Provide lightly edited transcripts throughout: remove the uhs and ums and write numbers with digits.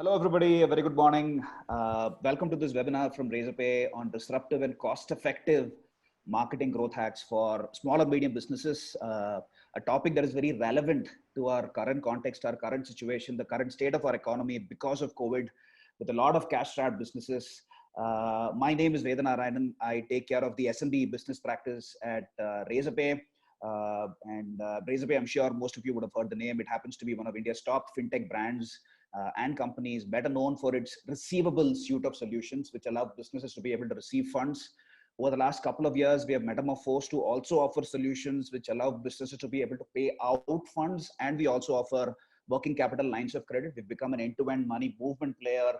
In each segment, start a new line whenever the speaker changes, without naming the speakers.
Hello, everybody. A very good morning. Welcome to this webinar from Razorpay on disruptive and cost-effective marketing growth hacks for small and medium businesses. A topic that is very relevant to our current context, our current situation, the current state of our economy because of COVID, with a lot of cash-strapped businesses. My name is Vedanarayanan. I take care of the SMB business practice at Razorpay. Razorpay, I'm sure most of you would have heard the name. It happens to be one of India's top fintech brands and companies, better known for its receivable suite of solutions, which allow businesses to be able to receive funds. Over the last couple of years, we have metamorphosed to also offer solutions which allow businesses to be able to pay out funds, and we also offer working capital lines of credit. We've become an end-to-end money movement player.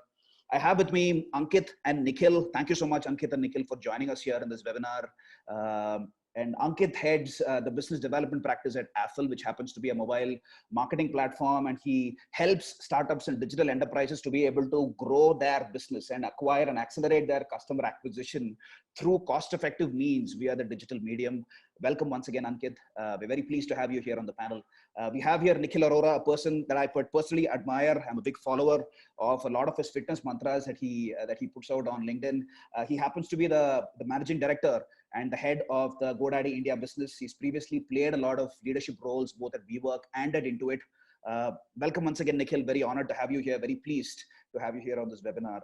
I have with me Ankit and Nikhil. Thank you so much, Ankit and Nikhil, for joining us here in this webinar. And Ankit heads the business development practice at Affle, which happens to be a mobile marketing platform. And he helps startups and digital enterprises to be able to grow their business and acquire and accelerate their customer acquisition through cost-effective means via the digital medium. Welcome once again, Ankit. We're very pleased to have you here on the panel. We have here Nikhil Arora, a person that I personally admire. I'm a big follower of a lot of his fitness mantras that he puts out on LinkedIn. He happens to be the managing director and the head of the GoDaddy India business. He's previously played a lot of leadership roles, both at WeWork and at Intuit. Welcome once again, Nikhil. Very honored to have you here. Very pleased to have you here on this webinar.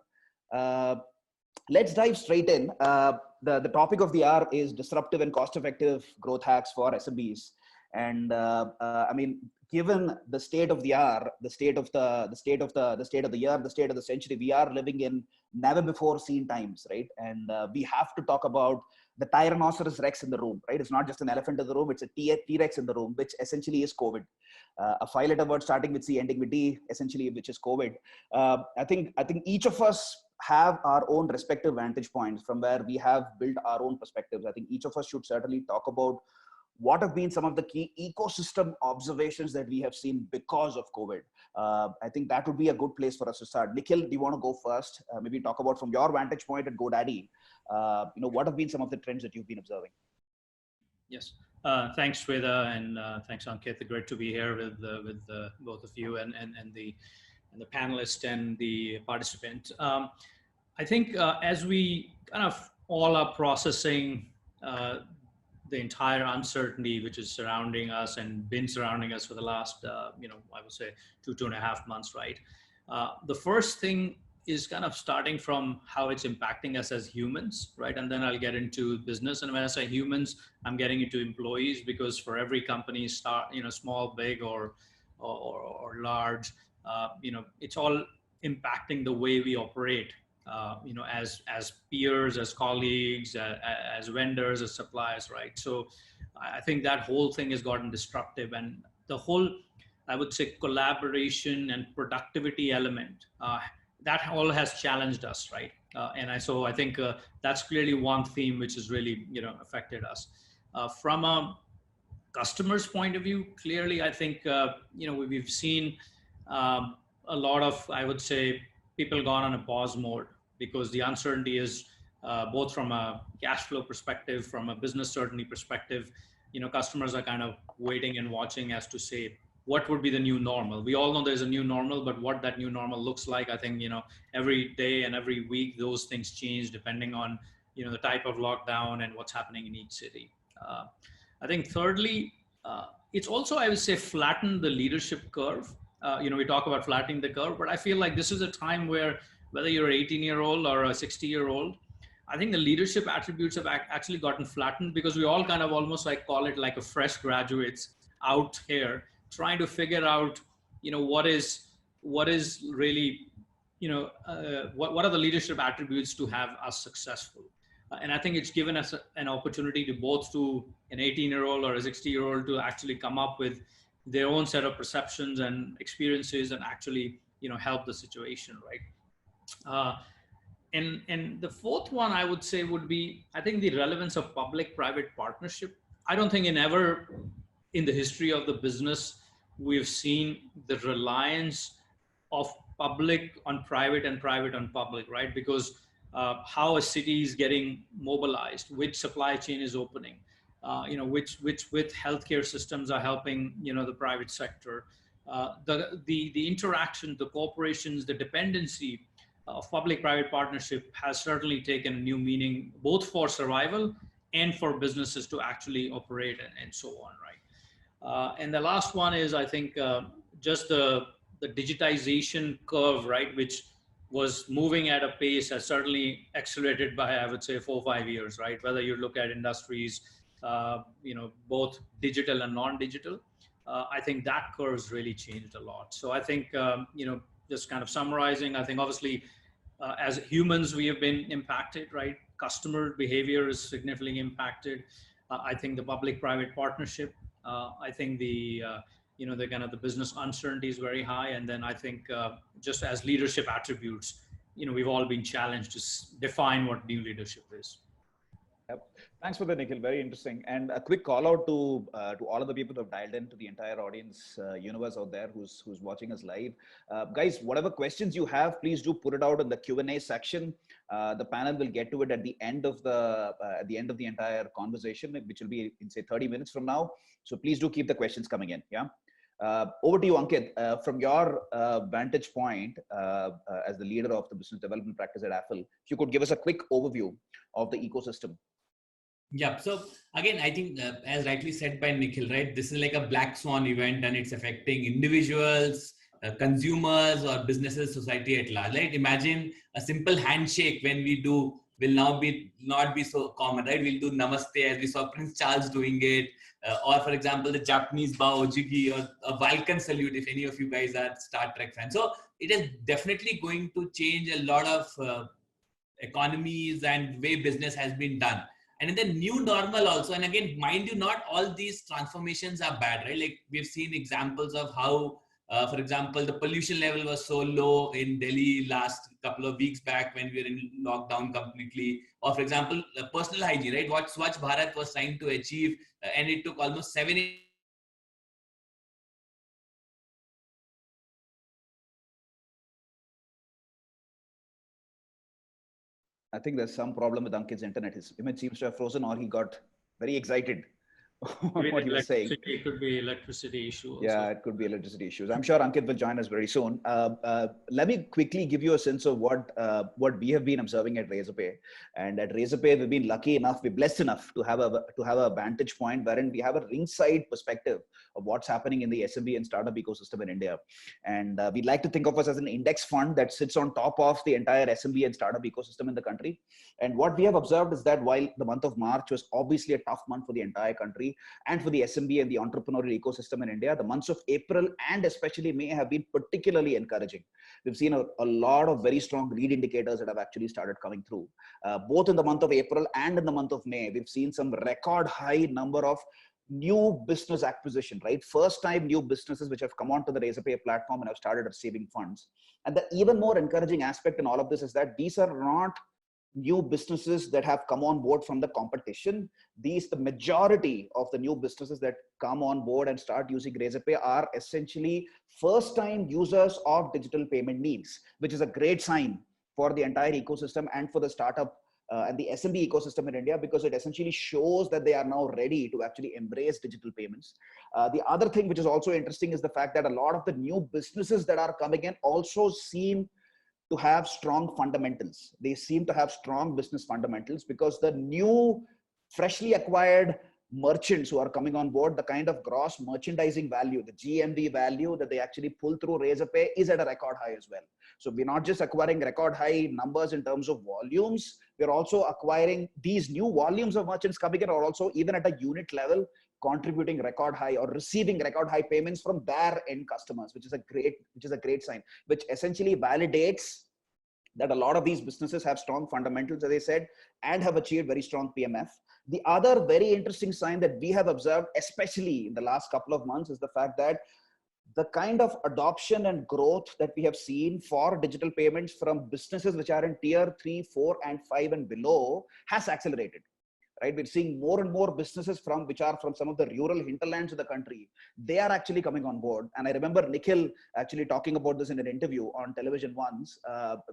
Let's dive straight in. The topic of the hour is disruptive and cost-effective growth hacks for SMBs. And I mean, given the state of the hour, the state of the year, the state of the century, we are living in never before seen times, right? And we have to talk about the Tyrannosaurus Rex in the room, right? It's not just an elephant in the room; it's a T-Rex in the room, which essentially is COVID. A five-letter word starting with C, ending with D, essentially, which is COVID. I think each of us have our own respective vantage points from where we have built our own perspectives. I think each of us should certainly talk about what have been some of the key ecosystem observations that we have seen because of COVID. I think that would be a good place for us to start. Nikhil, do you want to go first? Maybe talk about from your vantage point at GoDaddy, what have been some of the trends that you've been observing?
Yes, thanks, Shweta, and thanks, Ankit. Great to be here with both of you and the panelist and the participant. I think as we kind of all are processing the entire uncertainty which is surrounding us and been surrounding us for the last, I would say 2.5 months, right? The first thing is kind of starting from how it's impacting us as humans, right? And then I'll get into business. And when I say humans, I'm getting into employees, because for every company, small, big, or large, it's all impacting the way we operate. As peers, as colleagues, as vendors, as suppliers, right? So I think that whole thing has gotten disruptive, and the whole, I would say, collaboration and productivity element, that all has challenged us, right? So I think that's clearly one theme which has really, affected us. From a customer's point of view, clearly, I think, we've seen a lot of, I would say, people gone on a pause mode, because the uncertainty is both from a cash flow perspective, from a business certainty perspective. Customers are kind of waiting and watching as to say, what would be the new normal? We all know there's a new normal, but what that new normal looks like, I think, every day and every week, those things change depending on, the type of lockdown and what's happening in each city. I think thirdly, it's also, I would say, flattened the leadership curve. We talk about flattening the curve, but I feel like this is a time where, whether you're an 18-year-old or a 60-year-old, I think the leadership attributes have actually gotten flattened, because we all kind of almost like call it like a fresh graduates out here trying to figure out, what is really, what are the leadership attributes to have us successful. And I think it's given us an opportunity to both to an 18-year-old or a 60-year-old to actually come up with their own set of perceptions and experiences and actually, help the situation, right? And the fourth one I would say would be, I think, the relevance of public-private partnership. I don't think ever in the history of the business we've seen the reliance of public on private and private on public, right? Because how a city is getting mobilized, which supply chain is opening, which with healthcare systems are helping, the private sector. the interaction, the cooperations, the dependency of public-private partnership has certainly taken a new meaning, both for survival and for businesses to actually operate and so on, right? And the last one is, I think, just the digitization curve, right, which was moving at a pace has certainly accelerated by, I would say, 4 or 5 years, right? Whether you look at industries, both digital and non-digital, I think that curve's really changed a lot. So I think, just kind of summarizing, I think obviously as humans, we have been impacted, right? Customer behavior is significantly impacted. I think the public-private partnership, I think the kind of the business uncertainty is very high. And then I think just as leadership attributes, we've all been challenged to define what new leadership is.
Yep. Thanks for that, Nikhil. Very interesting. And a quick call out to all of the people who have dialed in, to the entire audience universe out there who's watching us live. Guys, whatever questions you have, please do put it out in the Q&A section. The panel will get to it at the end of the entire conversation, which will be in say 30 minutes from now. So please do keep the questions coming in. Yeah. Over to you, Ankit. From your vantage point as the leader of the business development practice at Apple, if you could give us a quick overview of the ecosystem.
Yeah. So again, I think as rightly said by Nikhil, right, this is like a black swan event and it's affecting individuals, consumers or businesses, society at large, right? Imagine a simple handshake when we do will now not be so common, right? We'll do namaste as we saw Prince Charles doing it. Or for example, the Japanese bow, ojigi, or a Vulcan salute, if any of you guys are Star Trek fans. So it is definitely going to change a lot of economies and way business has been done. And in the new normal also, and again, mind you, not all these transformations are bad, right? Like we've seen examples of how, for example, the pollution level was so low in Delhi last couple of weeks back when we were in lockdown completely. Or for example, personal hygiene, right? What Swachh Bharat was trying to achieve, and it took almost 7 years.
I think there's some problem with Ankit's internet. His image seems to have frozen, or he got very excited what he was saying.
It could be electricity issue also.
Yeah, it could be electricity issues. I'm sure Ankit will join us very soon. Let me quickly give you a sense of what we have been observing at Razorpay. And at Razorpay, we've been lucky enough, we're blessed enough to have a vantage point wherein we have a ringside perspective of what's happening in the SMB and startup ecosystem in India. And we'd like to think of us as an index fund that sits on top of the entire SMB and startup ecosystem in the country. And what we have observed is that while the month of March was obviously a tough month for the entire country, and for the SMB and the entrepreneurial ecosystem in India, the months of April and especially May have been particularly encouraging. We've seen a lot of very strong lead indicators that have actually started coming through. Both in the month of April and in the month of May, we've seen some record high number of new business acquisition, right? First time new businesses which have come onto the Razorpay platform and have started receiving funds. And the even more encouraging aspect in all of this is that these are not new businesses that have come on board from the competition. The majority of the new businesses that come on board and start using Razorpay are essentially first time users of digital payment needs, which is a great sign for the entire ecosystem and for the startup and the SMB ecosystem in India, because it essentially shows that they are now ready to actually embrace digital payments. The other thing which is also interesting is the fact that a lot of the new businesses that are coming in also seem to have strong fundamentals. They seem to have strong business fundamentals because the new freshly acquired merchants who are coming on board, the kind of gross merchandising value, the GMV value that they actually pull through Razorpay is at a record high as well. So we're not just acquiring record high numbers in terms of volumes, we're also acquiring these new volumes of merchants coming in, or also even at a unit level, contributing record high or receiving record high payments from their end customers, which is a great sign, which essentially validates that a lot of these businesses have strong fundamentals, as I said, and have achieved very strong PMF. The other very interesting sign that we have observed, especially in the last couple of months, is the fact that the kind of adoption and growth that we have seen for digital payments from businesses which are in tier 3, 4, and 5 and below has accelerated. right? We're seeing more and more businesses which are from some of the rural hinterlands of the country. They are actually coming on board. And I remember Nikhil actually talking about this in an interview on television once,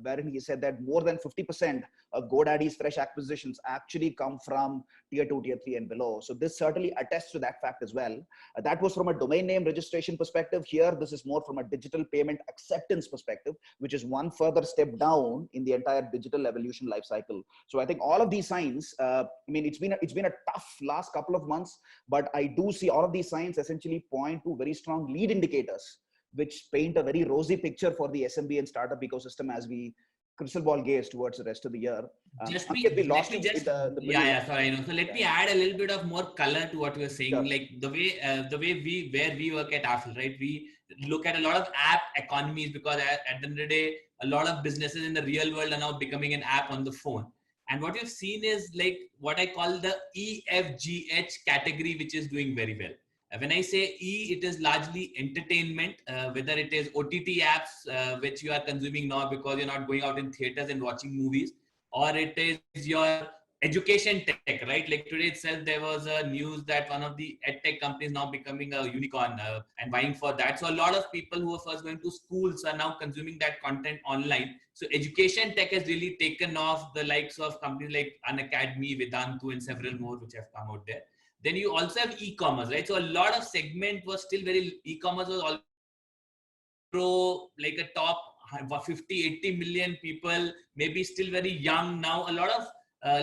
wherein he said that more than 50% of GoDaddy's fresh acquisitions actually come from tier 2, tier 3 and below. So this certainly attests to that fact as well. That was from a domain name registration perspective. Here, this is more from a digital payment acceptance perspective, which is one further step down in the entire digital evolution life cycle. So I think all of these signs, I mean, it's been a tough last couple of months, but I do see all of these signs essentially point to very strong lead indicators, which paint a very rosy picture for the SMB and startup ecosystem as we crystal ball gaze towards the rest of the year.
Sorry, no. So let me add a little bit of more color to what you were saying.
Sure.
Like the way where we work at Affle, right? We look at a lot of app economies because at the end of the day, a lot of businesses in the real world are now becoming an app on the phone. And what we've seen is like what I call the EFGH category, which is doing very well. When I say E, it is largely entertainment, whether it is OTT apps, which you are consuming now because you're not going out in theaters and watching movies, or it is your education tech, right? Like today itself, there was a news that one of the edtech companies now becoming a unicorn and vying for that. So a lot of people who were first going to schools are now consuming that content online. So education tech has really taken off, the likes of companies like Unacademy, Vedantu, and several more which have come out there. Then you also have e-commerce, right? So a lot of segment was still e-commerce was all like a top 50, 80 million people, maybe still very young now. A lot of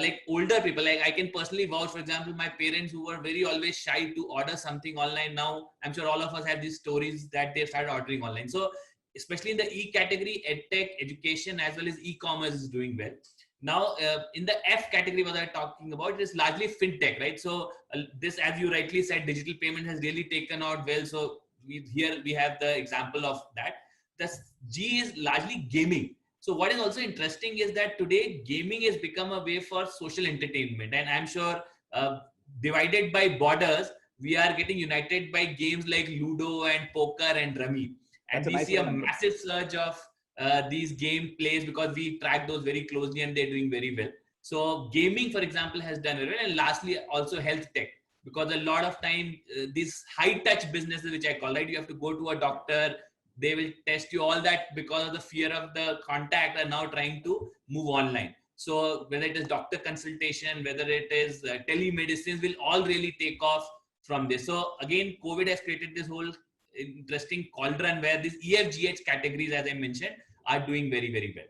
like older people, like I can personally vouch, for example, my parents who were very always shy to order something online. Now, I'm sure all of us have these stories that they started ordering online. So especially in the E category, edtech, education, as well as e-commerce is doing well. Now, in the F category, what I'm talking about, it is largely fintech, right? So this, as you rightly said, digital payment has really taken out well. So here we have the example of that. The G is largely gaming. So what is also interesting is that today gaming has become a way for social entertainment. And I'm sure divided by borders, we are getting united by games like Ludo and poker and Rummy. And we see a massive surge of these game plays because we track those very closely and they're doing very well. So gaming, for example, has done very well. And lastly, also health tech, because a lot of time these high touch businesses, which I call, right, you have to go to a doctor, they will test you, all that because of the fear of the contact are now trying to move online. So whether it is doctor consultation, whether it is telemedicine, will all really take off from this. So again, COVID has created this whole interesting cauldron where these EFGH categories, as I mentioned, are doing very, very well.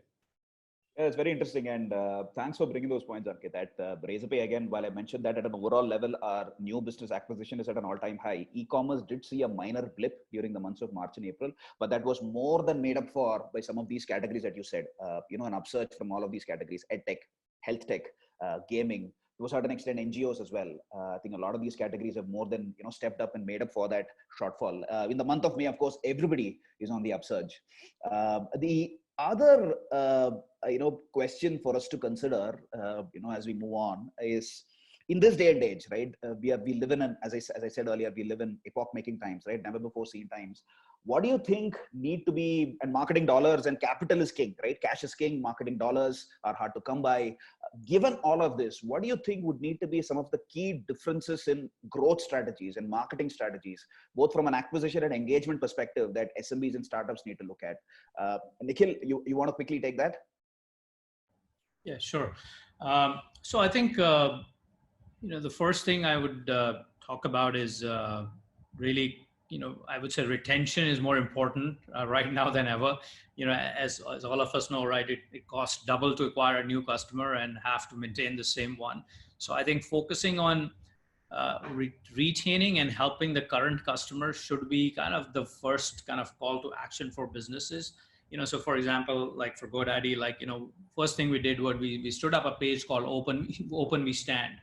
Yeah, it's very interesting, and thanks for bringing those points, Ankit. At Razorpay, again, while I mentioned that at an overall level, our new business acquisition is at an all-time high. E-commerce did see a minor blip during the months of March and April, but that was more than made up for by some of these categories that you said. An upsurge from all of these categories: edtech, health tech, gaming, to a certain extent NGOs as well. I think a lot of these categories have more than stepped up and made up for that shortfall. In the month of May, of course, everybody is on the upsurge. The other question for us to consider as we move on is, in this day and age, right, we live in as I said earlier, we live in epoch making times, right? Never before seen times. What do you think need to be, and marketing dollars and capital is king, right? Cash is king, marketing dollars are hard to come by. Given all of this, what do you think would need to be some of the key differences in growth strategies and marketing strategies, both from an acquisition and engagement perspective, that SMBs and startups need to look at? Nikhil, you want to quickly take that?
Yeah, sure. So I think, the first thing I would talk about is really, I would say retention is more important right now than ever. As all of us know, right, it costs double to acquire a new customer and have to maintain the same one. So I think focusing on retaining and helping the current customers should be kind of the first kind of call to action for businesses. So for example, like for GoDaddy, first thing we did was we stood up a page called Open We Stand.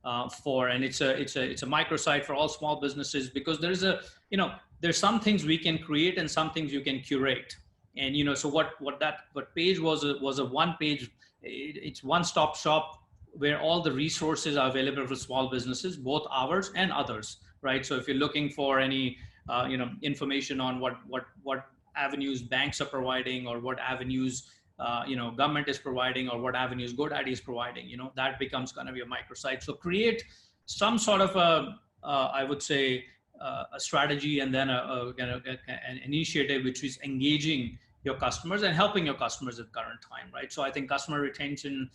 And it's a microsite for all small businesses, because there's some things we can create and some things you can curate. And so what page was a one page, it's one-stop shop where all the resources are available for small businesses, both ours and others, right? So if you're looking for any information on what avenues banks are providing, or what avenues government is providing or what avenues GoDaddy is providing, that becomes kind of your microsite. So create some sort of I would say, a strategy and then an initiative which is engaging your customers and helping your customers at current time, right? So I think customer retention,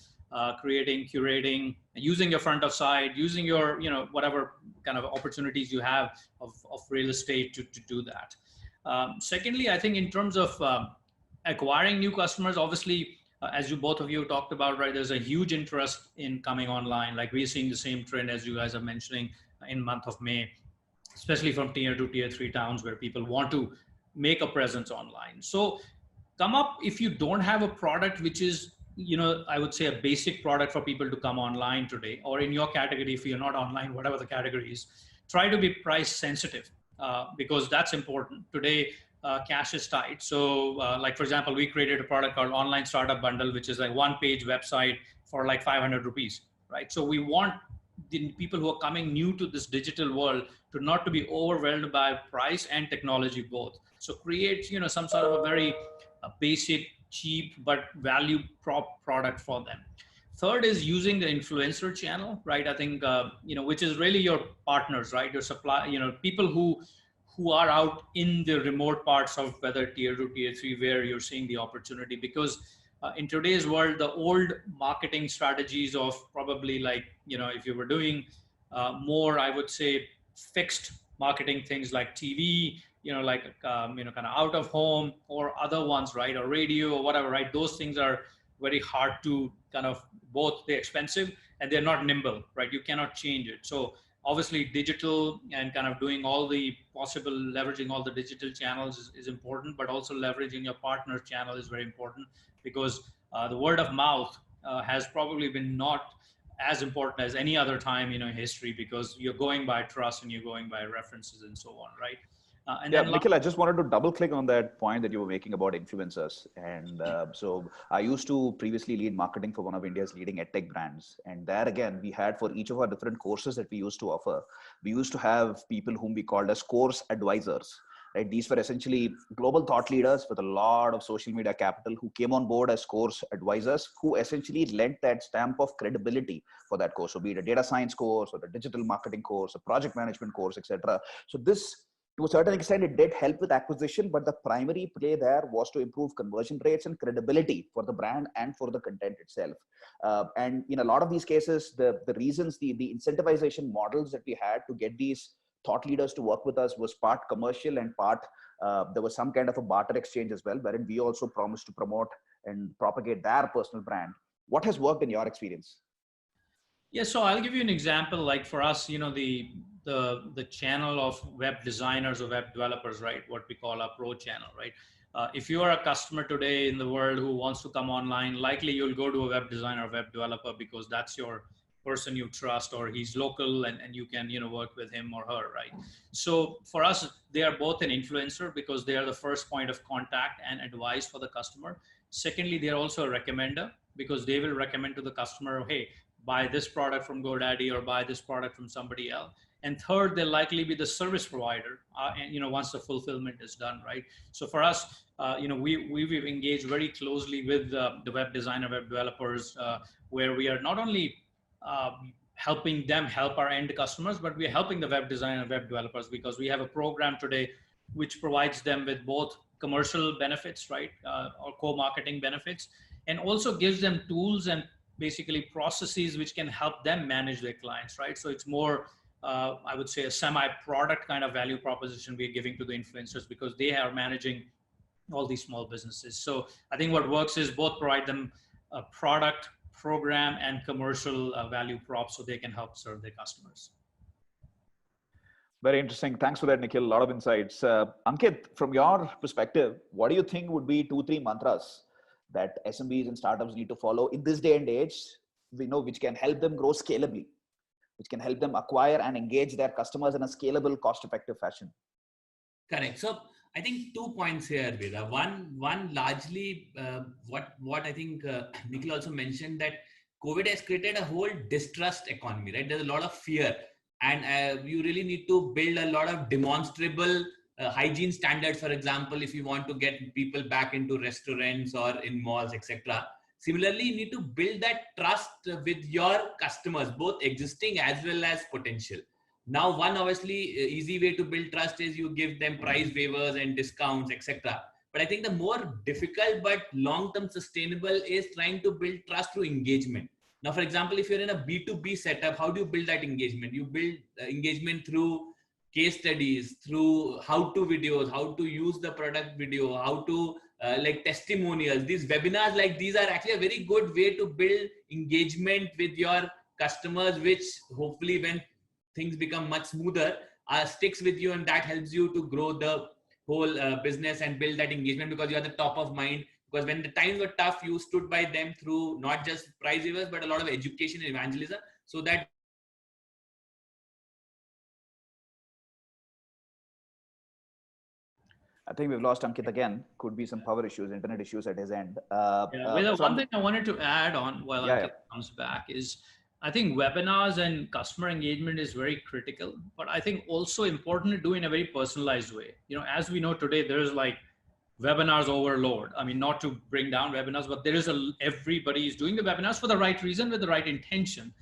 creating, curating, using your front of site, using your, whatever kind of opportunities you have of real estate to do that. Secondly, I think in terms of acquiring new customers, obviously, as both of you talked about, right, there's a huge interest in coming online. Like we're seeing the same trend as you guys are mentioning in month of May, especially from tier 2, tier 3 towns where people want to make a presence online. So come up, if you don't have a product which is, I would say a basic product for people to come online today, or in your category, if you're not online, whatever the category is, try to be price sensitive because that's important. Today, cash is tight. So like, for example, we created a product called Online Startup Bundle, which is like one-page website for like 500 rupees, right? So we want the people who are coming new to this digital world to not to be overwhelmed by price and technology both. So create, some sort of a very basic, cheap, but value prop product for them. Third is using the influencer channel, right? I think, which is really your partners, right? Your supply, people who are out in the remote parts of whether tier 2, tier 3, where you're seeing the opportunity. Because in today's world, the old marketing strategies of probably like, if you were doing more, I would say, fixed marketing things like TV, like, kind of out of home or other ones, right? Or radio or whatever, right? Those things are very hard to kind of, both they're expensive and they're not nimble, right? You cannot change it. So obviously digital and kind of doing all the possible, leveraging all the digital channels is important, but also leveraging your partner channel is very important, because the word of mouth has probably been not as important as any other time in history, because you're going by trust and you're going by references and so on, right?
Nikhil, I just wanted to double click on that point that you were making about influencers. And so I used to previously lead marketing for one of India's leading edtech brands. And there again, we had, for each of our different courses that we used to offer, we used to have people whom we called as course advisors. Right? These were essentially global thought leaders with a lot of social media capital who came on board as course advisors, who essentially lent that stamp of credibility for that course. So be it a data science course or a digital marketing course, a project management course, etc. So this, to a certain extent, it did help with acquisition, but the primary play there was to improve conversion rates and credibility for the brand and for the content itself. And in a lot of these cases, the reasons, the incentivization models that we had to get these thought leaders to work with us was part commercial and part, there was some kind of a barter exchange as well, wherein we also promised to promote and propagate their personal brand. What has worked in your experience?
Yeah, so I'll give you an example. Like for us, the channel of web designers or web developers, right? What we call our pro channel, right? If you are a customer today in the world who wants to come online, likely you'll go to a web designer or web developer because that's your person you trust, or he's local and you can, work with him or her, right? So for us, they are both an influencer because they are the first point of contact and advice for the customer. Secondly, they're also a recommender because they will recommend to the customer, hey, buy this product from GoDaddy or buy this product from somebody else. And third, they'll likely be the service provider, and once the fulfillment is done, right? So for us, we've engaged very closely with the web designer, web developers, where we are not only helping them help our end customers, but we're helping the web designer and web developers because we have a program today which provides them with both commercial benefits, right, or co-marketing benefits, and also gives them tools and basically processes which can help them manage their clients, right? So it's more, I would say, a semi-product kind of value proposition we're giving to the influencers because they are managing all these small businesses. So I think what works is both provide them a product, program, and commercial value props so they can help serve their customers.
Very interesting. Thanks for that, Nikhil. A lot of insights. Ankit, from your perspective, what do you think would be 2-3 mantras that SMBs and startups need to follow in this day and age, which can help them grow scalably, which can help them acquire and engage their customers in a scalable, cost-effective fashion?
Correct. So I think 2 points here, Veda. One largely what I think Nikhil also mentioned, that COVID has created a whole distrust economy, right? There's a lot of fear, and you really need to build a lot of demonstrable hygiene standards, for example, if you want to get people back into restaurants or in malls, etc. Similarly, you need to build that trust with your customers, both existing as well as potential. Now, one obviously easy way to build trust is you give them price waivers and discounts, etc. But I think the more difficult but long-term sustainable is trying to build trust through engagement. Now, for example, if you're in a B2B setup, how do you build that engagement? You build engagement through case studies, through how-to videos, how to use the product video, how to like testimonials. These webinars like these are actually a very good way to build engagement with your customers, which hopefully when things become much smoother, sticks with you, and that helps you to grow the whole business and build that engagement because you are the top of mind. Because when the times were tough, you stood by them through not just price waivers, but a lot of education and evangelism, so that
I think we've lost Ankit again. Could be some power issues, internet issues at his end.
One thing I wanted to add on while Ankit comes back is, I think webinars and customer engagement is very critical, but I think also important to do in a very personalized way. You know, as we know today, there's like webinars overload. I mean, not to bring down webinars, but there is everybody is doing the webinars for the right reason with the right intention.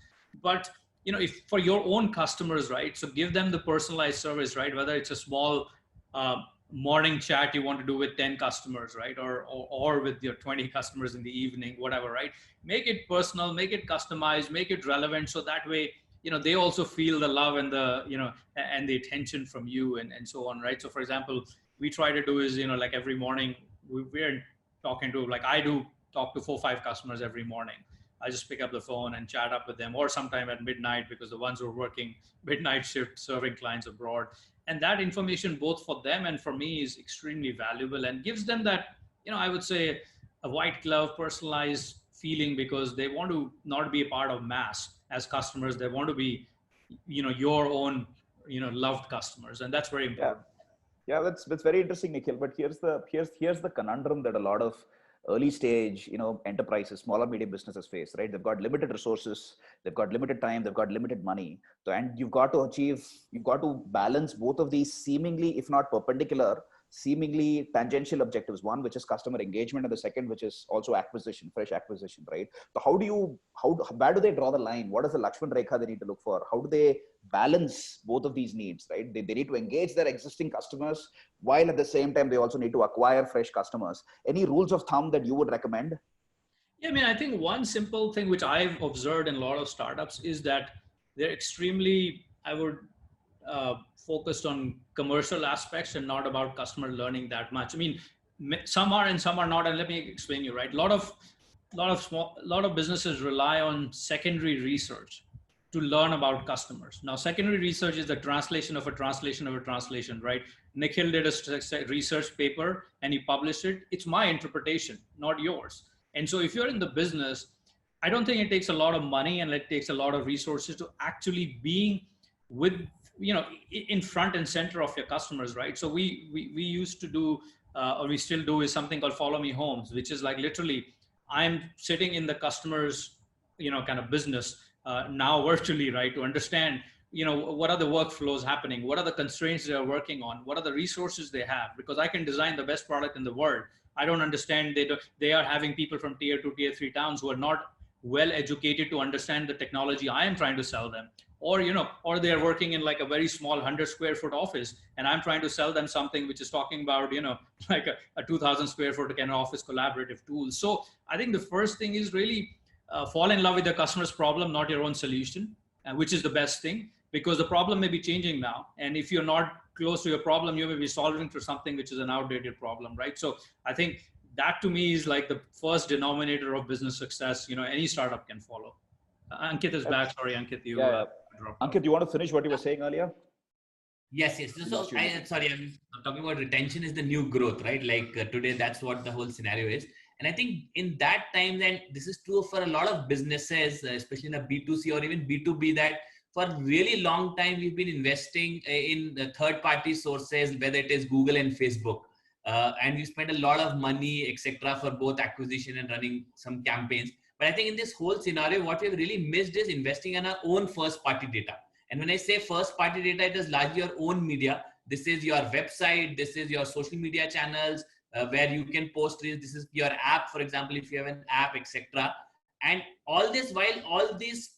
But you know, if for your own customers, right? So give them the personalized service, right? Whether it's a small morning chat you want to do with 10 customers, right? Or with your 20 customers in the evening, whatever, right? Make it personal, make it customized, make it relevant. So that way, you know, they also feel the love and the, you know, and the attention from you and so on, right? So for example, we try to do is, you know, like every morning we're talking to, like I do talk to 4 or 5 customers every morning. I just pick up the phone and chat up with them, or sometime at midnight, because the ones who are working midnight shift serving clients abroad. And that information, both for them and for me, is extremely valuable and gives them that, you know, I would say a white glove personalized feeling, because they want to not be a part of mass as customers. They want to be, you know, your own, you know, loved customers. And that's very important.
Yeah, that's very interesting, Nikhil. But here's the conundrum that a lot of early stage, you know, enterprises, smaller medium businesses face, right? They've got limited resources, they've got limited time, they've got limited money. So, and you've got to balance both of these seemingly, if not perpendicular, seemingly tangential objectives. One, which is customer engagement, and the second, which is also acquisition, fresh acquisition, right? So where do they draw the line? What is the Lakshman Rekha they need to look for? How do they balance both of these needs, right? They need to engage their existing customers, while at the same time, they also need to acquire fresh customers. Any rules of thumb that you would recommend?
Yeah, I mean, I think one simple thing which I've observed in a lot of startups is that they're extremely, focused on commercial aspects and not about customer learning that much. I mean, some are and some are not. And let me explain you, right? A lot of businesses rely on secondary research to learn about customers. Now, secondary research is the translation of a translation of a translation, right? Nikhil did a research paper and he published it. It's my interpretation, not yours. And so if you're in the business, I don't think it takes a lot of money and it takes a lot of resources to actually being with, you know, in front and center of your customers, right? So we used to do, or we still do, is something called Follow Me Homes, which is like literally I'm sitting in the customer's, you know, kind of business now virtually, right? To understand, you know, what are the workflows happening? What are the constraints they are working on? What are the resources they have? Because I can design the best product in the world. I don't understand. They are having people from tier 2, tier 3 towns who are not well educated to understand the technology I am trying to sell them. Or, you know, or they're working in like a very small 100 square foot office and I'm trying to sell them something which is talking about, you know, like a 2000 square foot kind of office collaborative tool. So I think the first thing is really fall in love with the customer's problem, not your own solution, which is the best thing, because the problem may be changing now. And if you're not close to your problem, you may be solving for something which is an outdated problem, right? So I think that to me is like the first denominator of business success, you know, any startup can follow. Ankit is back. Sorry, Ankit, you
Ankit, you want to finish what you were saying earlier?
Yes. So I'm talking about retention is the new growth, right? Like today, that's what the whole scenario is. And I think in that time, and this is true for a lot of businesses, especially in a B2C or even B2B, that for a really long time, we've been investing in the third-party sources, whether it is Google and Facebook. And we spend a lot of money, etc., for both acquisition and running some campaigns. But I think in this whole scenario, what we've really missed is investing in our own first-party data. And when I say first-party data, it is largely your own media This is your website. This is your social media channels where you can post reels. This is your app, for example, if you have an app, etc. And all this while all these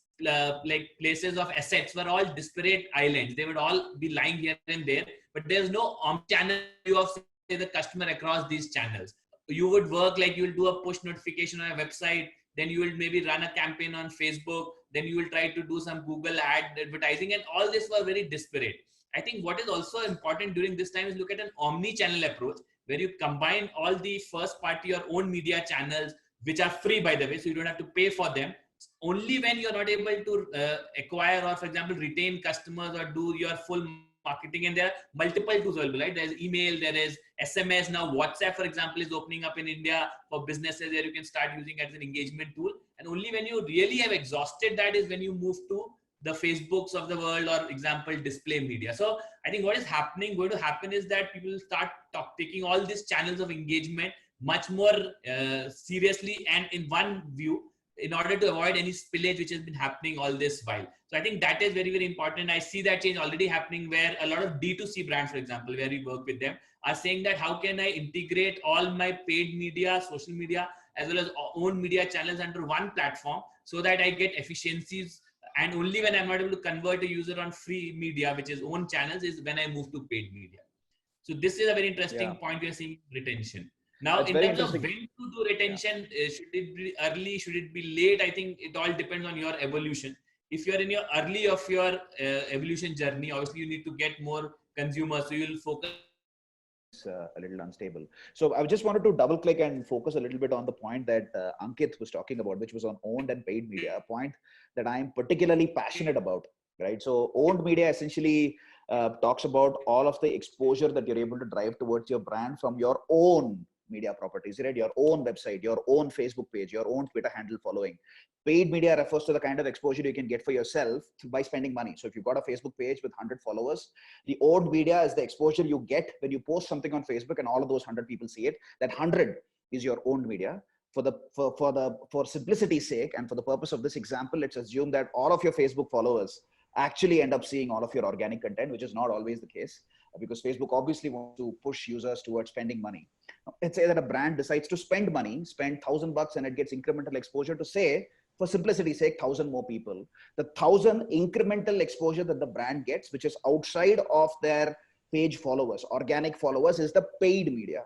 like places of assets were all disparate islands. They would all be lying here and there, but there's no omnichannel view of say the customer across these channels. You would work like you will do a push notification on a website, then you will maybe run a campaign on Facebook, then you will try to do some Google ad advertising, and all this were very disparate. I think what is also important during this time is look at an omni-channel approach where you combine all the first party or own media channels, which are free by the way, so you don't have to pay for them. Only when you're not able to acquire or, for example, retain customers or do your full marketing, and there are multiple tools available, right? There's email, there is SMS. Now WhatsApp, for example, is opening up in India for businesses where you can start using it as an engagement tool. And only when you really have exhausted that is when you move to the Facebooks of the world or example display media. So I think what is going to happen is that people start taking all these channels of engagement much more seriously and in one view, in order to avoid any spillage which has been happening all this while. So I think that is very, very important. I see that change already happening where a lot of D2C brands, for example, where we work with them, are saying that how can I integrate all my paid media, social media, as well as own media channels under one platform so that I get efficiencies. And only when I'm not able to convert a user on free media, which is own channels, is when I move to paid media. So this is a very interesting point we are seeing retention. Now, in terms of when to do retention, should it be early, should it be late? I think it all depends on your evolution. If you're in your early of your evolution journey, obviously you need to get more consumers. So you'll focus.
A little unstable. So I just wanted to double click and focus a little bit on the point that Ankit was talking about, which was on owned and paid media, a point that I'm particularly passionate about, right? So owned media essentially talks about all of the exposure that you're able to drive towards your brand from your own media properties, right? Your own website, your own Facebook page, your own Twitter handle following. Paid media refers to the kind of exposure you can get for yourself by spending money. So if you've got a Facebook page with 100 followers, the owned media is the exposure you get when you post something on Facebook and all of those 100 people see it. That 100 is your owned media. For simplicity's sake and for the purpose of this example, let's assume that all of your Facebook followers actually end up seeing all of your organic content, which is not always the case because Facebook obviously wants to push users towards spending money. Let's say that a brand decides to spend money, spend $1,000 and it gets incremental exposure to, say, for simplicity's sake, 1,000 more people. The 1,000 incremental exposure that the brand gets, which is outside of their page followers, organic followers, is the paid media.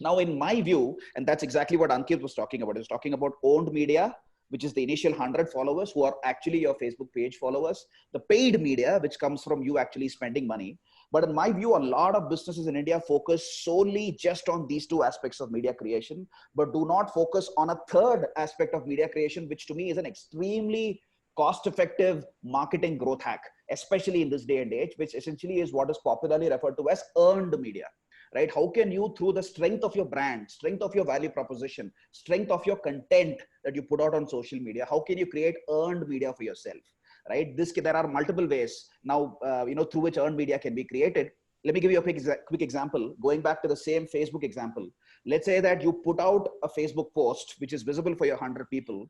Now, in my view, and that's exactly what Ankit was talking about, he was talking about owned media, which is the initial 100 followers who are actually your Facebook page followers, the paid media, which comes from you actually spending money. But in my view, a lot of businesses in India focus solely just on these two aspects of media creation, but do not focus on a third aspect of media creation, which to me is an extremely cost-effective marketing growth hack, especially in this day and age, which essentially is what is popularly referred to as earned media. Right? How can you, through the strength of your brand, strength of your value proposition, strength of your content that you put out on social media, how can you create earned media for yourself? Right? There are multiple ways now, through which earned media can be created. Let me give you a quick example. Going back to the same Facebook example, let's say that you put out a Facebook post which is visible for your 100 people,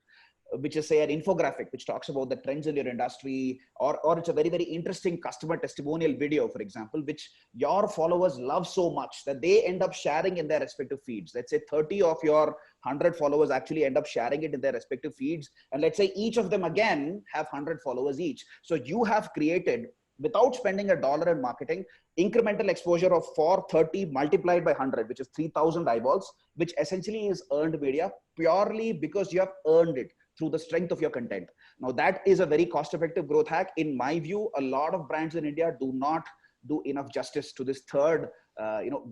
which is, say, an infographic which talks about the trends in your industry, or it's a very, very interesting customer testimonial video, for example, which your followers love so much that they end up sharing in their respective feeds. Let's say 30 of your 100 followers actually end up sharing it in their respective feeds. And let's say each of them again have 100 followers each. So you have created, without spending $1 in marketing, incremental exposure of 430 multiplied by 100, which is 3,000 eyeballs, which essentially is earned media purely because you have earned it through the strength of your content. Now that is a very cost-effective growth hack. In my view, a lot of brands in India do not do enough justice to this third,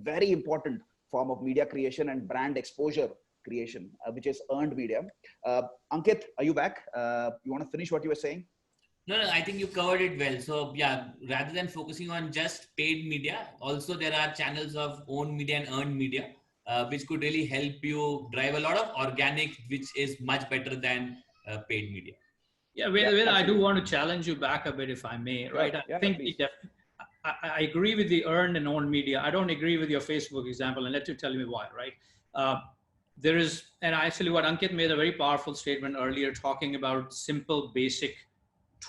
very important form of media creation and brand exposure creation, which is earned media. Ankit, are you back? You want to finish what you were saying?
No, I think you covered it well. So yeah, rather than focusing on just paid media, also there are channels of owned media and earned media, which could really help you drive a lot of organic, which is much better than paid media.
Yeah, I do want to challenge you back a bit, if I may, right? I think I agree with the earned and owned media. I don't agree with your Facebook example, and let you tell me why, right? There is, and actually what Ankit made a very powerful statement earlier, talking about simple, basic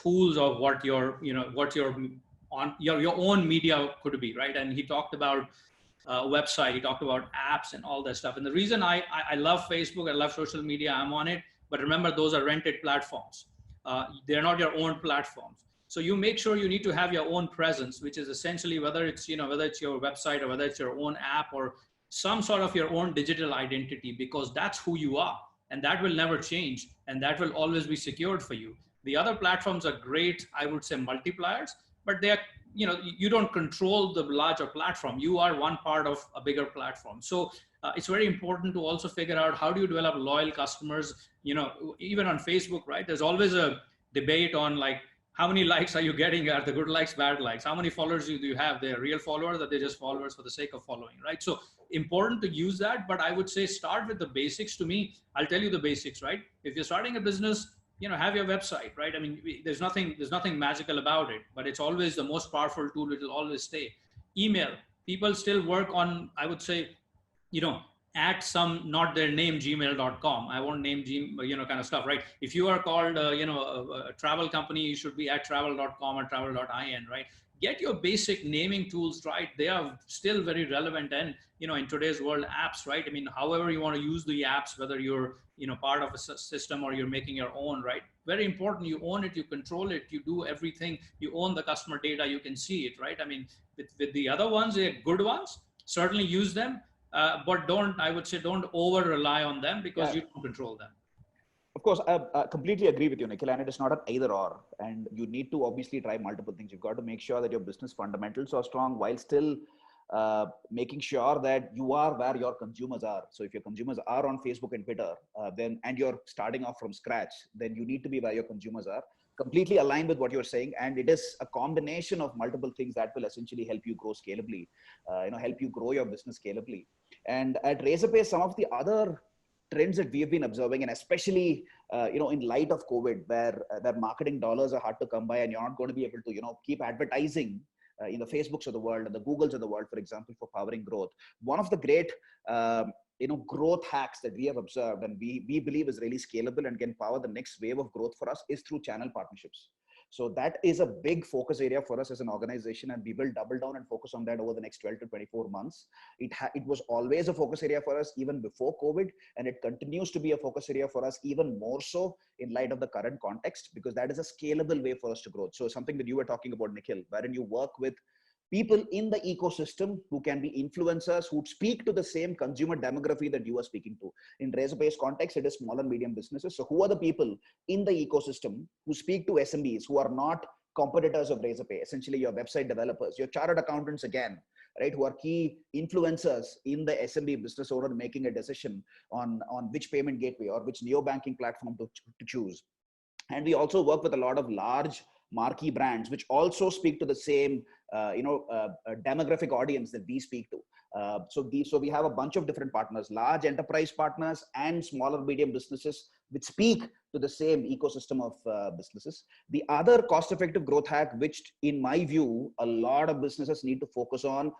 tools of what your on your own media could be, right? And he talked about website, he talked about apps and all that stuff. And the reason I love Facebook, I love social media, I'm on it, but remember, those are rented platforms. They're not your own platforms. So you make sure you need to have your own presence, which is essentially whether it's, whether it's your website or whether it's your own app or some sort of your own digital identity, because that's who you are. And that will never change. And that will always be secured for you. The other platforms are great, I would say, multipliers, but they're, you don't control the larger platform. You are one part of a bigger platform. So it's very important to also figure out how do you develop loyal customers, even on Facebook, right? There's always a debate on like, how many likes are you getting? Are the good likes, bad likes? How many followers do you have? They're real followers or they're just followers for the sake of following, right? So important to use that, but I would say start with the basics. To me, I'll tell you the basics, right? If you're starting a business, have your website, right? I mean, there's nothing magical about it, but it's always the most powerful tool. It will always stay. Email, people still work on, I would say, at some, not their name, gmail.com. I won't name, kind of stuff, right? If you are called, a travel company, you should be at travel.com or travel.in, right? Get your basic naming tools right. They are still very relevant. And, in today's world, apps, right? I mean, however you want to use the apps, whether you're, part of a system or you're making your own, right? Very important. You own it, you control it, you do everything. You own the customer data, you can see it, right? I mean, with the other ones, they're good ones. Certainly use them. But I would say don't over rely on them because you don't control them.
Of course, I completely agree with you, Nikhil, and it is not an either or. And you need to obviously try multiple things. You've got to make sure that your business fundamentals are strong while still making sure that you are where your consumers are. So if your consumers are on Facebook and Twitter, and you're starting off from scratch, then you need to be where your consumers are. Completely aligned with what you're saying. And it is a combination of multiple things that will essentially help you grow scalably, help you grow your business scalably. And at Razorpay, some of the other trends that we have been observing, and especially, in light of COVID, where marketing dollars are hard to come by and you're not going to be able to, keep advertising in the Facebooks of the world and the Googles of the world, for example, for powering growth. One of the great, growth hacks that we have observed and we believe is really scalable and can power the next wave of growth for us is through channel partnerships. So that is a big focus area for us as an organization, and we will double down and focus on that over the next 12 to 24 months. It was always a focus area for us even before COVID, and it continues to be a focus area for us even more so in light of the current context, because that is a scalable way for us to grow. So something that you were talking about, Nikhil, wherein you work with people in the ecosystem who can be influencers, who speak to the same consumer demography that you are speaking to. In Razorpay's context, it is small and medium businesses. So who are the people in the ecosystem who speak to SMBs, who are not competitors of Razorpay, essentially your website developers, your chartered accountants again, right, who are key influencers in the SMB business owner making a decision on which payment gateway or which neo-banking platform to choose. And we also work with a lot of large marquee brands, which also speak to the same, demographic audience that we speak to. So we have a bunch of different partners, large enterprise partners and smaller medium businesses, which speak to the same ecosystem of businesses. The other cost-effective growth hack, which in my view, a lot of businesses need to focus on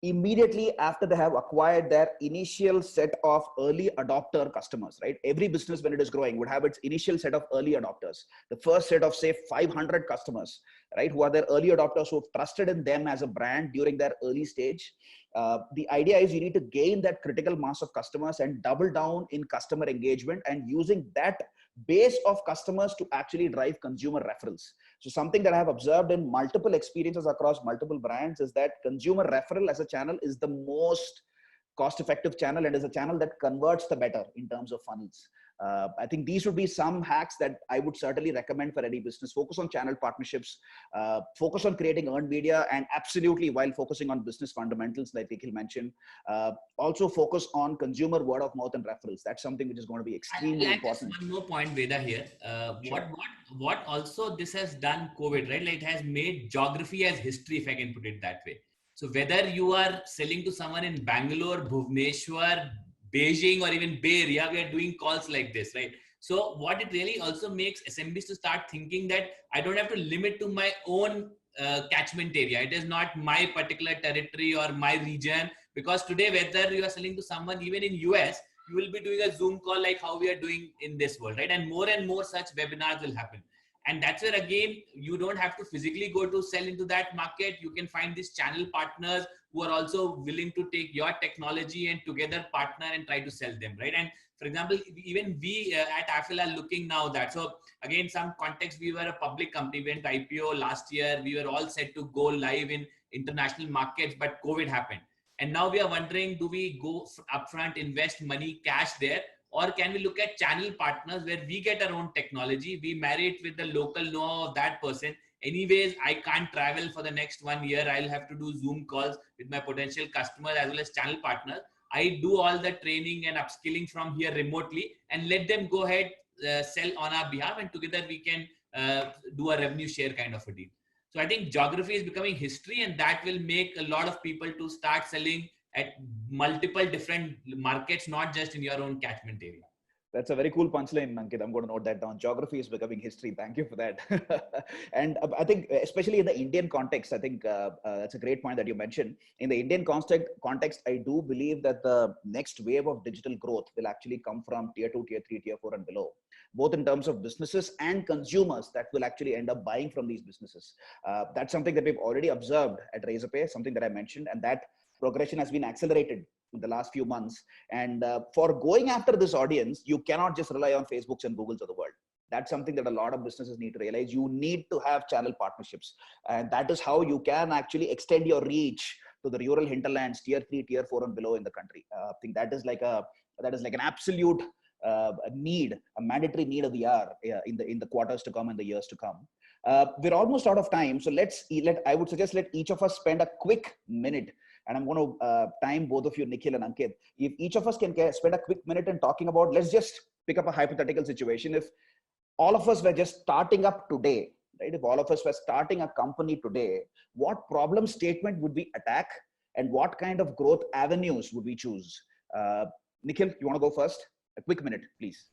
immediately after they have acquired their initial set of early adopter customers, right? Every business, when it is growing, would have its initial set of early adopters. The first set of, say, 500 customers, right, who are their early adopters, who have trusted in them as a brand during their early stage. The idea is you need to gain that critical mass of customers and double down in customer engagement and using that base of customers to actually drive consumer referrals. So something that I have observed in multiple experiences across multiple brands is that consumer referral as a channel is the most cost-effective channel and is a channel that converts the better in terms of funnels. I think these would be some hacks that I would certainly recommend for any business. Focus on channel partnerships, focus on creating earned media, and absolutely while focusing on business fundamentals like Nikhil mentioned, also focus on consumer word of mouth and referrals. That's something which is going to be extremely important.
Just one more point, Veda, here.
Sure.
What also this has done, COVID, right? Like it has made geography as history, if I can put it that way. So whether you are selling to someone in Bangalore, Bhubaneswar, Beijing, or even Bay Area, we are doing calls like this, right? So what it really also makes SMBs to start thinking that I don't have to limit to my own catchment area. It is not my particular territory or my region, because today, whether you are selling to someone even in US, you will be doing a Zoom call like how we are doing in this world, right? And more such webinars will happen. And that's where, again, you don't have to physically go to sell into that market. You can find these channel partners who are also willing to take your technology and together partner and try to sell them, right? And for example, even we at Affle are looking now that, so again, some context, we were a public company, we went IPO last year, we were all set to go live in international markets, but COVID happened. And now we are wondering, do we go upfront, invest money, cash there? Or can we look at channel partners where we get our own technology, we marry it with the local know of that person. Anyways, I can't travel for the next 1 year. I'll have to do Zoom calls with my potential customers as well as channel partners. I do all the training and upskilling from here remotely and let them go ahead, sell on our behalf, and together we can do a revenue share kind of a deal. So I think geography is becoming history, and that will make a lot of people to start selling at multiple different markets, not just in your own catchment area.
That's a very cool punchline, Ankit. I'm going to note that down. Geography is becoming history. Thank you for that. And I think, especially in the Indian context, I think that's a great point that you mentioned. In the Indian context, I do believe that the next wave of digital growth will actually come from tier 2, tier 3, tier 4 and below, both in terms of businesses and consumers that will actually end up buying from these businesses. That's something that we've already observed at Razorpay, something that I mentioned, and that progression has been accelerated in the last few months. And for going after this audience, you cannot just rely on Facebooks and Googles of the world. That's something that a lot of businesses need to realize. You need to have channel partnerships. And that is how you can actually extend your reach to the rural hinterlands, tier 3, tier 4 and below in the country. I think that is like an absolute need, a mandatory need of the hour in the quarters to come and the years to come. We're almost out of time. So I would suggest let each of us spend a quick minute. And I'm going to time both of you, Nikhil and Ankit. If each of us can spend a quick minute in talking about, let's just pick up a hypothetical situation. If all of us were just starting up today, right? If all of us were starting a company today, what problem statement would we attack? And what kind of growth avenues would we choose? Nikhil, you want to go first? A quick minute, please.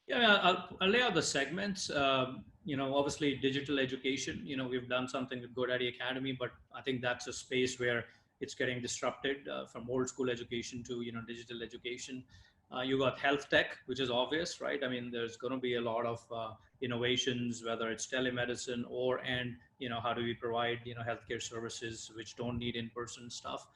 Yeah, I'll lay out the segments. Obviously digital education, we've done something with GoDaddy Academy, but I think that's a space where it's getting disrupted from old school education to, digital education. You got health tech, which is obvious, right? I mean, there's going to be a lot of innovations, whether it's telemedicine and how do we provide, healthcare services which don't need in-person stuff.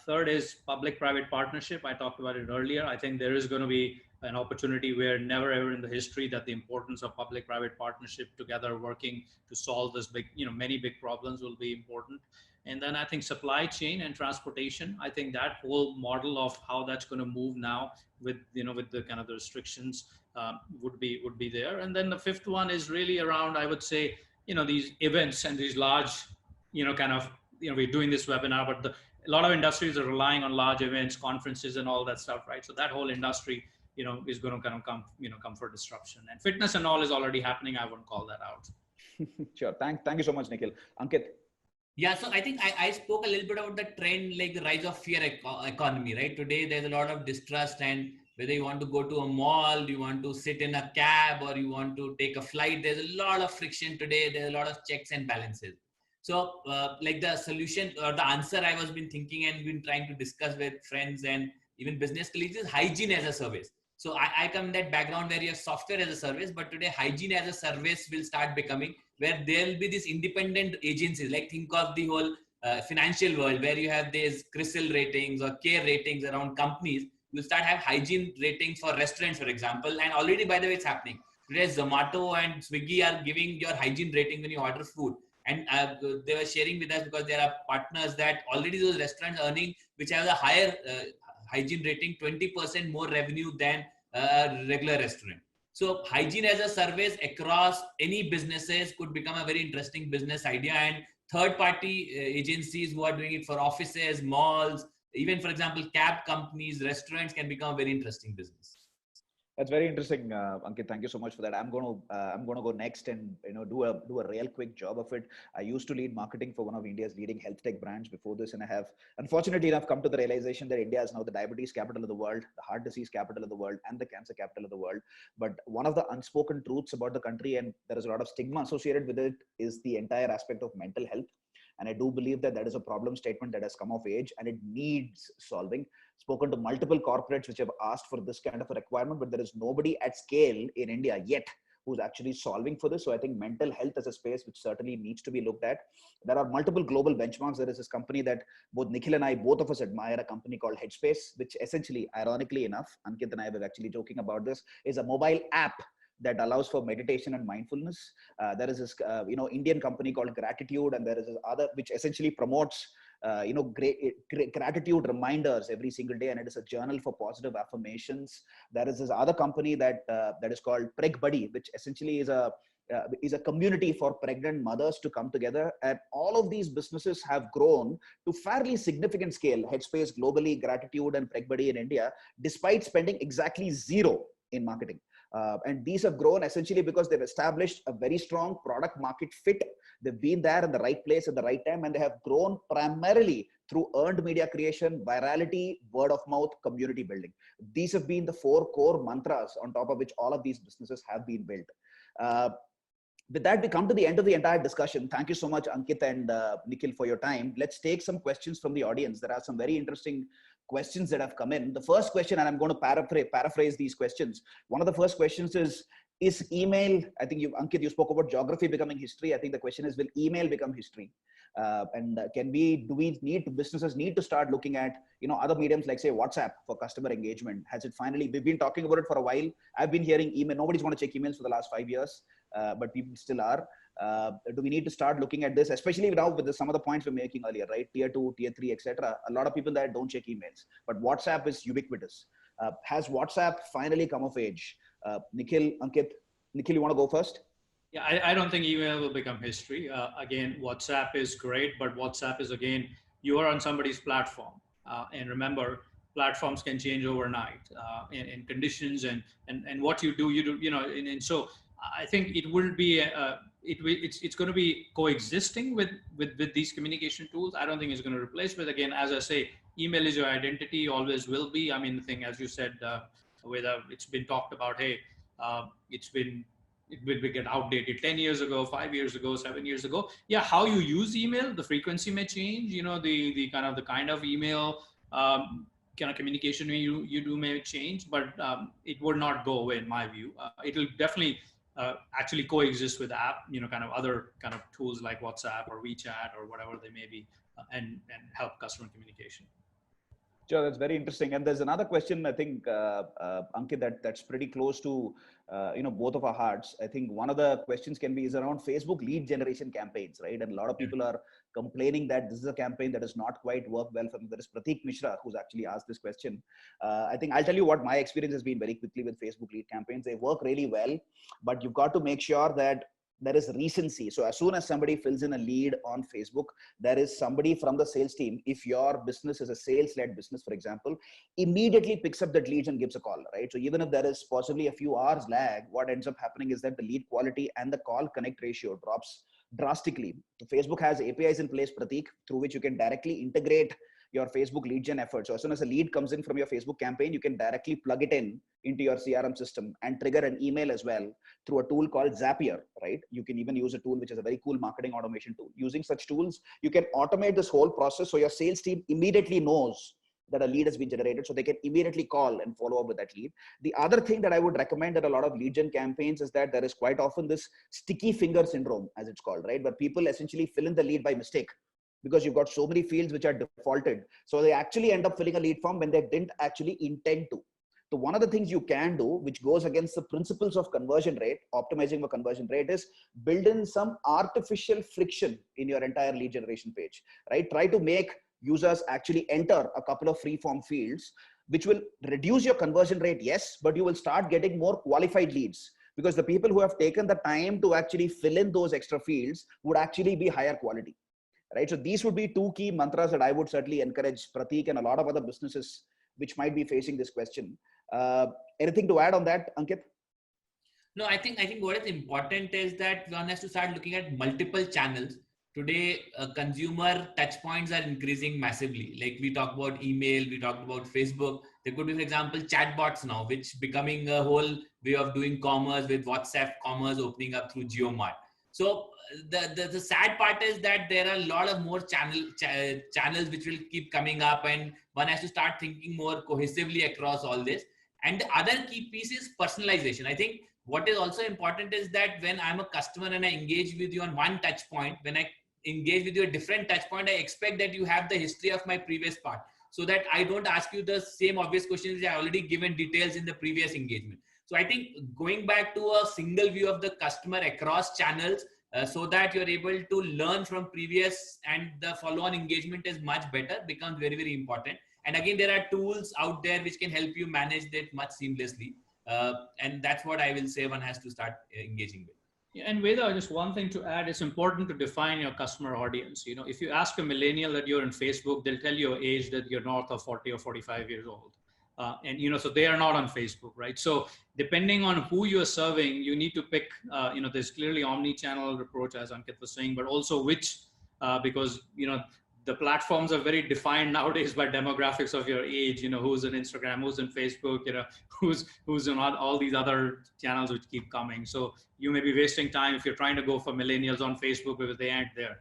Third is public-private partnership. I talked about it earlier. I think there is going to be an opportunity where never ever in the history that the importance of public-private partnership together working to solve this big, many big problems will be important. And then I think supply chain and transportation, I think that whole model of how that's going to move now with, with the kind of the restrictions would be there. And then the fifth one is really around, I would say, these events and these large, we're doing this webinar, but a lot of industries are relying on large events, conferences and all that stuff, right? So that whole industry, is going to kind of come for disruption. And fitness and all is already happening. I wouldn't call that out.
Sure. Thank you so much, Nikhil. Ankit.
Yeah, so I think I spoke a little bit about the trend, like the rise of fear economy, right? Today, there's a lot of distrust, and whether you want to go to a mall, you want to sit in a cab, or you want to take a flight, there's a lot of friction today. There's a lot of checks and balances. So like the solution or the answer I was been thinking and been trying to discuss with friends and even business colleagues is hygiene as a service. So I come in that background where you have software as a service, but today hygiene as a service will start becoming, where there will be these independent agencies. Like think of the whole financial world where you have these CRISIL ratings or care ratings around companies. You'll start have hygiene ratings for restaurants, for example. And already, by the way, it's happening. Today, Zomato and Swiggy are giving your hygiene rating when you order food. And they were sharing with us because there are partners that already those restaurants earning, which have a higher hygiene rating, 20% more revenue than a regular restaurant. So hygiene as a service across any businesses could become a very interesting business idea. And third party agencies who are doing it for offices, malls, even for example, cab companies, restaurants can become a very interesting business.
That's very interesting, Ankit. Thank you so much for that. I'm going to go next and do a real quick job of it. I used to lead marketing for one of India's leading health tech brands before this, and I have, unfortunately enough, come to the realization that India is now the diabetes capital of the world, the heart disease capital of the world, and the cancer capital of the world. But one of the unspoken truths about the country, and there is a lot of stigma associated with it, is the entire aspect of mental health. And I do believe that is a problem statement that has come of age and it needs solving. Spoken to multiple corporates which have asked for this kind of a requirement, but there is nobody at scale in India yet who's actually solving for this. So I think mental health is a space which certainly needs to be looked at. There are multiple global benchmarks. There is this company that both Nikhil and I, both of us admire, a company called Headspace, which essentially, ironically enough, Ankit and I were actually joking about this, is a mobile app that allows for meditation and mindfulness. There is this, Indian company called Gratitude, and there is this other which essentially promotes gratitude reminders every single day, and it is a journal for positive affirmations. There is this other company that is called Preg Buddy, which essentially is a community for pregnant mothers to come together. And all of these businesses have grown to fairly significant scale. Headspace globally, Gratitude, and Preg Buddy in India, despite spending exactly zero in marketing. And these have grown essentially because they've established a very strong product market fit. They've been there in the right place at the right time, and they have grown primarily through earned media creation, virality, word of mouth, community building. These have been the 4 core mantras on top of which all of these businesses have been built. With that, we come to the end of the entire discussion. Thank you so much, Ankit and Nikhil, for your time. Let's take some questions from the audience. There are some very interesting questions that have come in. The first question, and I'm going to paraphrase these questions. One of the first questions is email, I think Ankit, you spoke about geography becoming history. I think the question is, will email become history? Businesses need to start looking at, other mediums like say WhatsApp for customer engagement? Has it finally, we've been talking about it for a while. I've been hearing email, nobody's want to check emails for the last 5 years, but people still are. Do we need to start looking at this, especially now with some of the points we're making earlier, right? Tier 2, tier 3, etc. A lot of people that don't check emails, but WhatsApp is ubiquitous. Has WhatsApp finally come of age? Nikhil, Ankit, Nikhil, you want to go first?
Yeah, I don't think email will become history. Again, WhatsApp is great, but WhatsApp is, again, you are on somebody's platform. And remember, platforms can change overnight in conditions and what you do, and so I think it will be, it's going to be coexisting with these communication tools. I don't think it's going to replace, but again, as I say, email is your identity, always will be. I mean, the thing, as you said, whether it's been talked about, hey, it will get outdated 10 years ago, 5 years ago, 7 years ago. Yeah, how you use email, the frequency may change, the kind of email kind of communication you do may change, but it will not go away in my view. It will definitely actually coexist with app, kind of other kind of tools like WhatsApp or WeChat or whatever they may be, and help customer communication.
Sure, that's very interesting. And there's another question, I think, Ankit, that's pretty close to, both of our hearts. I think one of the questions is around Facebook lead generation campaigns, right? And a lot of people are complaining that this is a campaign that has not quite worked well for them. There is Prateek Mishra, who's actually asked this question. I think I'll tell you what my experience has been very quickly with Facebook lead campaigns. They work really well, but you've got to make sure that there is recency. So as soon as somebody fills in a lead on Facebook, there is somebody from the sales team, if your business is a sales-led business, for example, immediately picks up that lead and gives a call, right? So even if there is possibly a few hours lag, what ends up happening is that the lead quality and the call connect ratio drops drastically. So Facebook has APIs in place, Prateek, through which you can directly integrate your Facebook lead gen effort. So as soon as a lead comes in from your Facebook campaign, you can directly plug it in into your CRM system and trigger an email as well through a tool called Zapier, right? You can even use a tool which is a very cool marketing automation tool. Using such tools, you can automate this whole process so your sales team immediately knows that a lead has been generated, so they can immediately call and follow up with that lead. The other thing that I would recommend that a lot of lead gen campaigns is that there is quite often this sticky finger syndrome, as it's called, right? Where people essentially fill in the lead by mistake, because you've got so many fields which are defaulted. So they actually end up filling a lead form when they didn't actually intend to. So one of the things you can do, which goes against the principles of conversion rate, optimizing for conversion rate, is build in some artificial friction in your entire lead generation page, right? Try to make users actually enter a couple of free form fields, which will reduce your conversion rate, yes, but you will start getting more qualified leads, because the people who have taken the time to actually fill in those extra fields would actually be higher quality. Right. So these would be 2 key mantras that I would certainly encourage Prateek and a lot of other businesses which might be facing this question. Anything to add on that, Ankit?
No, I think what is important is that one has to start looking at multiple channels. Today, consumer touch points are increasing massively. Like we talked about email, we talked about Facebook. There could be, for example, chatbots now, which becoming a whole way of doing commerce, with WhatsApp commerce opening up through JioMart. So the sad part is that there are a lot of more channels which will keep coming up, and one has to start thinking more cohesively across all this. And the other key piece is personalization. I think what is also important is that when I'm a customer and I engage with you on one touch point, when I engage with you a different touch point, I expect that you have the history of my previous part, so that I don't ask you the same obvious questions which I already given details in the previous engagement. So I think going back to a single view of the customer across channels, so that you're able to learn from previous and the follow-on engagement is much better, becomes very, very important. And again, there are tools out there which can help you manage that much seamlessly. And that's what I will say one has to start engaging with.
Yeah, and Veda, just one thing to add, it's important to define your customer audience. You know, if you ask a millennial that you're in Facebook, they'll tell you your age that you're north of 40 or 45 years old. And, you know, so they are not on Facebook, right? So depending on who you're serving, you need to pick, you know, there's clearly omni-channel approach, as Ankit was saying, but also which, because, you know, the platforms are very defined nowadays by demographics of your age, you know, who's on Instagram, who's on Facebook, you know, who's on all these other channels which keep coming. So you may be wasting time if you're trying to go for millennials on Facebook because they aren't there.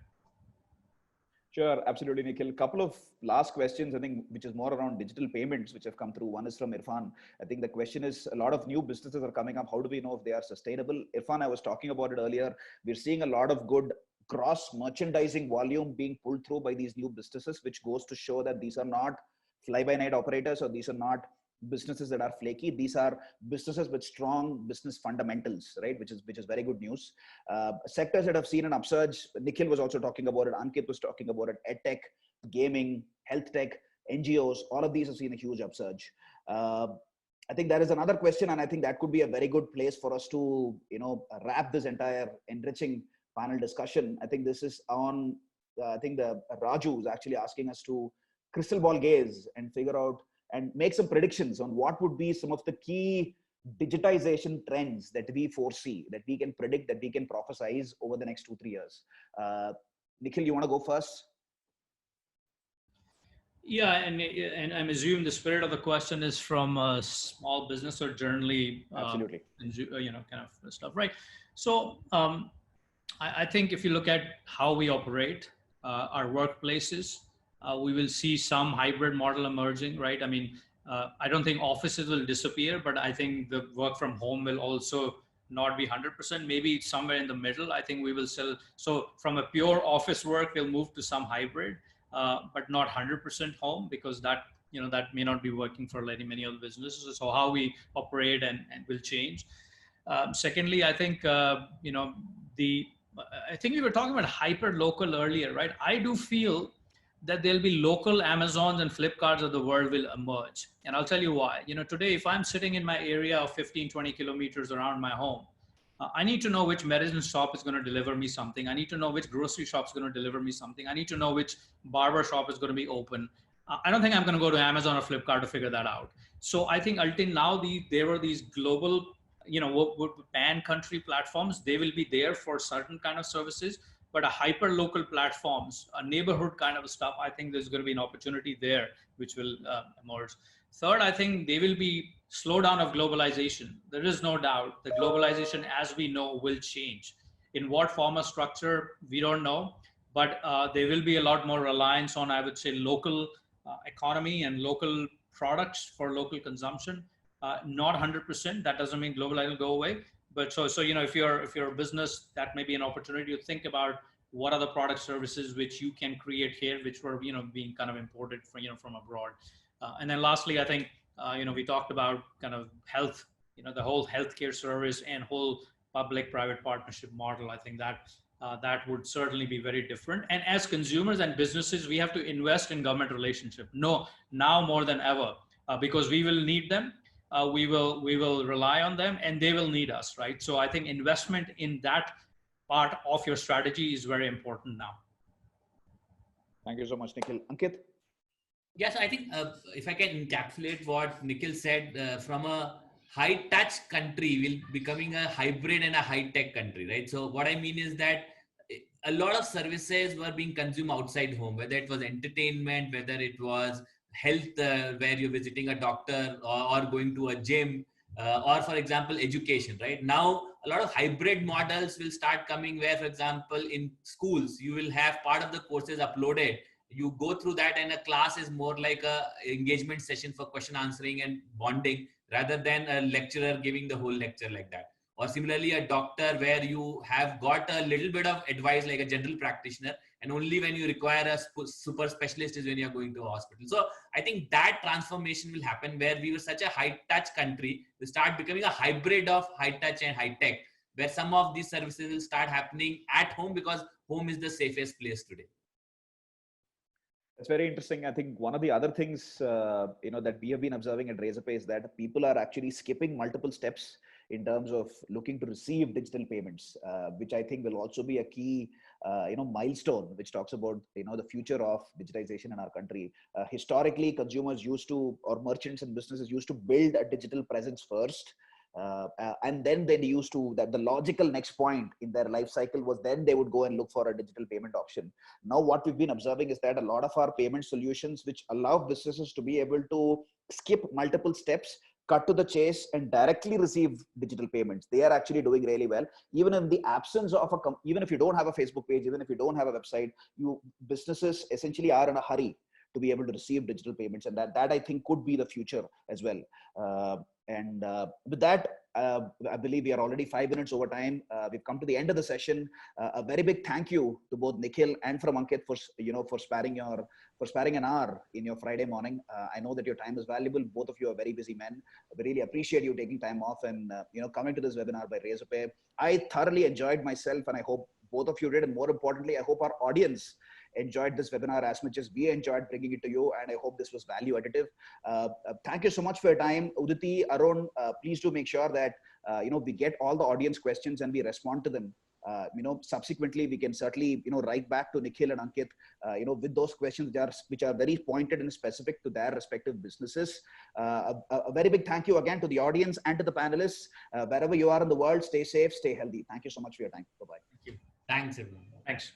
Sure, absolutely, Nikhil. Couple of last questions, I think, which is more around digital payments, which have come through. One is from Irfan. I think the question is, a lot of new businesses are coming up. How do we know if they are sustainable? Irfan, I was talking about it earlier. We're seeing a lot of good cross merchandising volume being pulled through by these new businesses, which goes to show that these are not fly by night operators, or these are not businesses that are flaky. These are businesses with strong business fundamentals, right? Which is very good news. Sectors that have seen an upsurge, Nikhil was also talking about it, Ankit was talking about it, edtech, gaming, health tech, NGOs, all of these have seen a huge upsurge. I think there is another question, and I think that could be a very good place for us to, you know, wrap this entire enriching panel discussion. I think this is on, I think the Raju is actually asking us to crystal ball gaze and figure out and make some predictions on what would be some of the key digitization trends that we foresee, that we can predict, that we can prophesize over the next 2-3 years. Nikhil, you want to go first?
Yeah, and I'm assuming the spirit of the question is from a small business or generally,
absolutely,
you know, kind of stuff, right? So I think if you look at how we operate our workplaces, we will see some hybrid model emerging, right? I mean, I don't think offices will disappear, but I think the work from home will also not be 100%, maybe somewhere in the middle. I think we will still, so from a pure office work, we'll move to some hybrid, but not 100% home, because that, you know, that may not be working for many other businesses. So how we operate and will change. Secondly, I think, you know, I think we were talking about hyper local earlier, right? I do feel that there'll be local Amazons and Flipkarts of the world will emerge. And I'll tell you why. You know, today, if I'm sitting in my area of 15, 20 kilometers around my home, I need to know which medicine shop is going to deliver me something. I need to know which grocery shop is going to deliver me something. I need to know which barber shop is going to be open. I don't think I'm going to go to Amazon or Flipkart to figure that out. So I think until now, there were these global, you know, pan-country platforms. They will be there for certain kind of services, but a hyper local platforms, a neighborhood kind of stuff, I think there's going to be an opportunity there which will emerge. Third, I think there will be slowdown of globalization. There is no doubt the globalization as we know will change. In what form or structure, we don't know, but there will be a lot more reliance on, I would say, local economy and local products for local consumption. Not 100%, that doesn't mean globalization will go away. But so you know, if you're a business, that may be an opportunity to think about what are the product services which you can create here, which were, you know, being kind of imported from, you know, from abroad. And then lastly, I think, you know, we talked about kind of health, you know, the whole healthcare service and whole public-private partnership model. I think that that would certainly be very different. And as consumers and businesses, we have to invest in government relationship. No, now more than ever, because we will need them. We will rely on them, and they will need us, right? So I think investment in that part of your strategy is very important now.
Thank you so much, Nikhil. Ankit?
Yes, I think if I can encapsulate what Nikhil said, from a high touch country, we'll becoming a hybrid and a high tech country, right? So what I mean is that a lot of services were being consumed outside home, whether it was entertainment, whether it was health, where you're visiting a doctor or going to a gym, or for example, education, right? Now, a lot of hybrid models will start coming where, for example, in schools, you will have part of the courses uploaded. You go through that, and a class is more like a engagement session for question answering and bonding rather than a lecturer giving the whole lecture like that. or similarly a doctor where you have got a little bit of advice like a general practitioner, and only when you require a super specialist is when you're going to a hospital. So I think that transformation will happen where we were such a high touch country, we start becoming a hybrid of high touch and high tech, where some of these services will start happening at home because home is the safest place today.
It's very interesting. I think one of the other things, that we have been observing at Razorpay is that people are actually skipping multiple steps in terms of looking to receive digital payments, which I think will also be a key, milestone, which talks about, the future of digitization in our country. Historically, consumers used to, or merchants and businesses used to build a digital presence first. And then they used to, that the logical next point in their life cycle was then they would go and look for a digital payment option. Now what we've been observing is that a lot of our payment solutions which allow businesses to be able to skip multiple steps, cut to the chase, and directly receive digital payments, they are actually doing really well. Even in the absence of even if you don't have a Facebook page, even if you don't have a website, businesses essentially are in a hurry to be able to receive digital payments, and that I think could be the future as well. With that, I believe we are already 5 minutes over time. We've come to the end of the session. A very big thank you to both Nikhil and from Ankit for sparing an hour in your Friday morning. I know that your time is valuable. Both of you are very busy men. We really appreciate you taking time off and coming to this webinar by Razorpay. I thoroughly enjoyed myself, and I hope both of you did. And more importantly, I hope our audience enjoyed this webinar as much as we enjoyed bringing it to you, and I hope this was value additive. Thank you so much for your time. Uditi, Arun, please do make sure that we get all the audience questions and we respond to them. Subsequently we can certainly write back to Nikhil and Ankit with those questions which are very pointed and specific to their respective businesses. A very big thank you again to the audience and to the panelists. Wherever you are in the world, stay safe, stay healthy. Thank you so much for your time. Bye-bye.
Thank you. Thanks everyone.
Thanks.